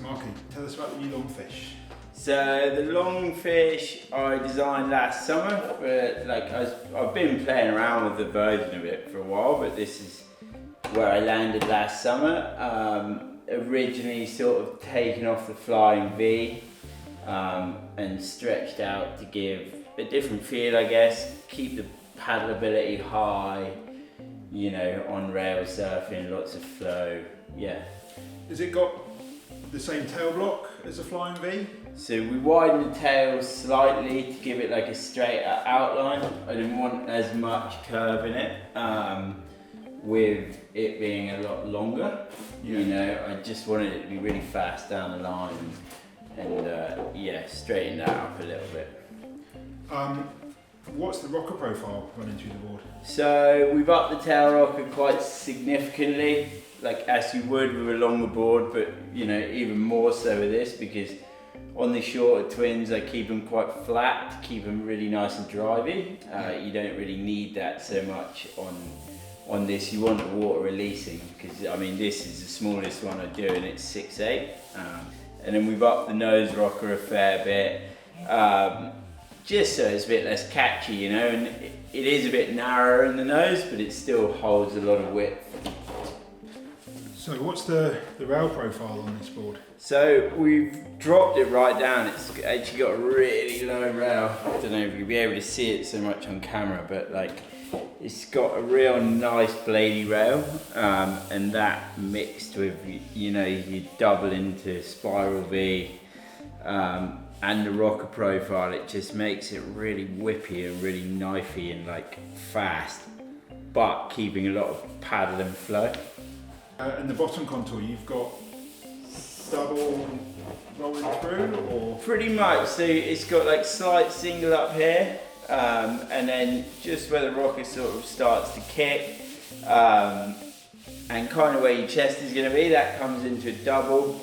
Markie, tell us about the new Longfish. So the Longfish I designed last summer, but I've been playing around with the version of it for a while, but this is where I landed last summer. Originally sort of taken off the Flying V and stretched out to give a different feel, I guess, keep the paddleability high, you know, on rail surfing, lots of flow, yeah. Has it got the same tail block as the Flying V? So we widened the tail slightly to give it like a straighter outline. I didn't want as much curve in it, with it being a lot longer. Yeah. You know, I just wanted it to be really fast down the line and yeah, straighten that up a little bit. What's the rocker profile running through the board? So we've upped the tail rocker quite significantly, like as you would with a longer board, but you know, even more so with this, because on the shorter twins I keep them quite flat to keep them really nice and drivey. You don't really need that so much on this. You want the water releasing, because I mean this is the smallest one I do and it's 6'8". And then we've upped the nose rocker a fair bit, just so it's a bit less catchy, you know, and it is a bit narrower in the nose, but it still holds a lot of width. So what's the rail profile on this board? So we've dropped it right down. It's actually got a really low rail. I don't know if you'll be able to see it so much on camera, but like it's got a real nice bladey rail, and that mixed with, you know, you double into spiral V, and the rocker profile, it just makes it really whippy and really knifey and like fast, but keeping a lot of paddle and flow. And the bottom contour, you've got double rolling through, or? Pretty much, so it's got like slight single up here, and then just where the rocker sort of starts to kick, and kind of where your chest is going to be, that comes into a double,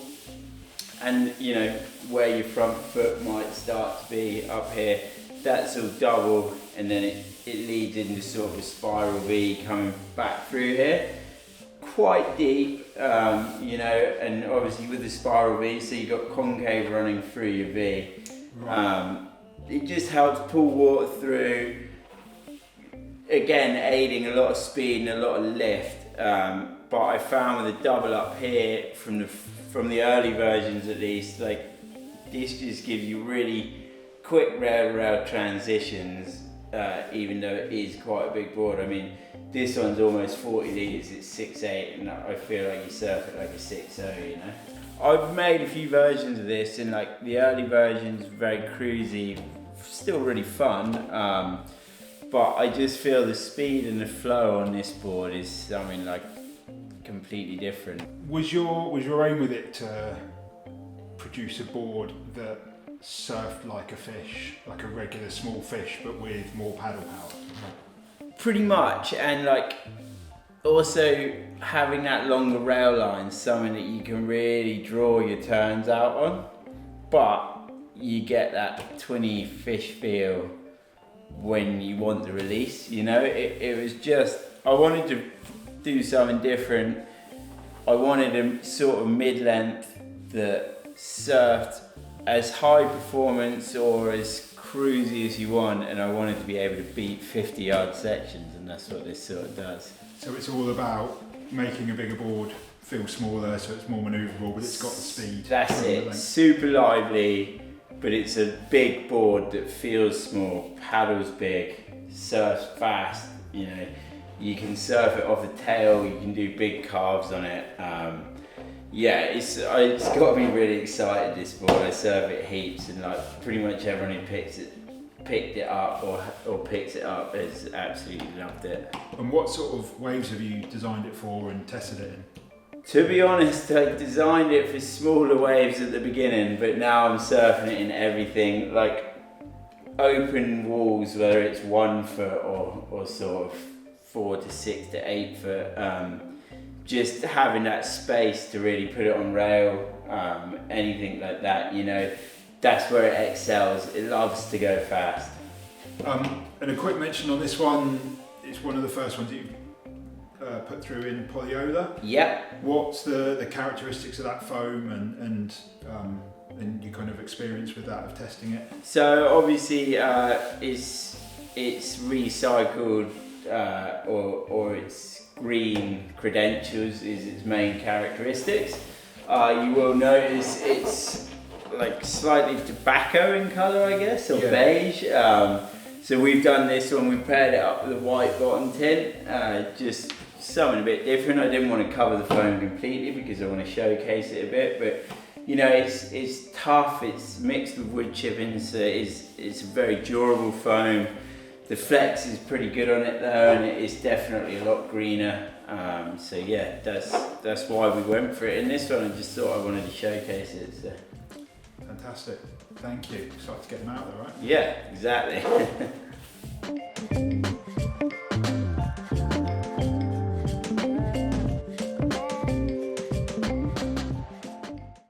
and you know, where your front foot might start to be up here, that's all double, and then it leads into sort of a spiral V coming back through here. Quite deep, you know, and obviously with the spiral V, so you've got concave running through your V. Right. It just helps pull water through, again aiding a lot of speed and a lot of lift. But I found with the double up here, from the early versions at least, like this just gives you really quick rail-to-rail transitions, even though it is quite a big board. I mean, this one's almost 40 litres, it's 6'8", and I feel like you surf it like a 6'0", you know. I've made a few versions of this, and like the early version's very cruisy, still really fun, but I just feel the speed and the flow on this board is something like completely different. Was your aim with it to produce a board that surfed like a fish, like a regular small fish, but with more paddle power? Pretty much, and like also having that longer rail line, something that you can really draw your turns out on, but you get that twinny fish feel when you want the release, you know. It was just, I wanted to do something different. I wanted a sort of mid-length that surfed as high performance or as cruisy as you want, and I wanted to be able to beat 50-yard sections, and that's what this sort of does. So it's all about making a bigger board feel smaller, so it's more manoeuvrable, but it's got the speed. That's it, super lively, but it's a big board that feels small, paddles big, surfs fast, you know. You can surf it off the tail, you can do big carves on it. Yeah, it's got me really excited, this board. I surf it heaps, and like pretty much everyone who picked it up or picks it up has absolutely loved it. And what sort of waves have you designed it for and tested it in? To be honest, I designed it for smaller waves at the beginning, but now I'm surfing it in everything, like open walls, whether it's 1 foot or sort of 4 to 6 to 8 foot. Just having that space to really put it on rail, anything like that, you know, that's where it excels. It loves to go fast. And a quick mention on this one, it's one of the first ones that you've put through in Polyola. Yep. What's the characteristics of that foam and your kind of experience with that, of testing it? So obviously it's recycled or its green credentials is its main characteristics. You will notice it's like slightly tobacco in colour, I guess, or beige. So we've done this one, we paired it up with a white bottom tint, just something a bit different. I didn't want to cover the foam completely because I want to showcase it a bit, but you know, it's tough, it's mixed with wood chipping, so it's a very durable foam. The flex is pretty good on it though, and it is definitely a lot greener. So yeah, that's why we went for it in this one. I just thought I wanted to showcase it. So. Fantastic, thank you. Excited to get them out there, right? Yeah, exactly.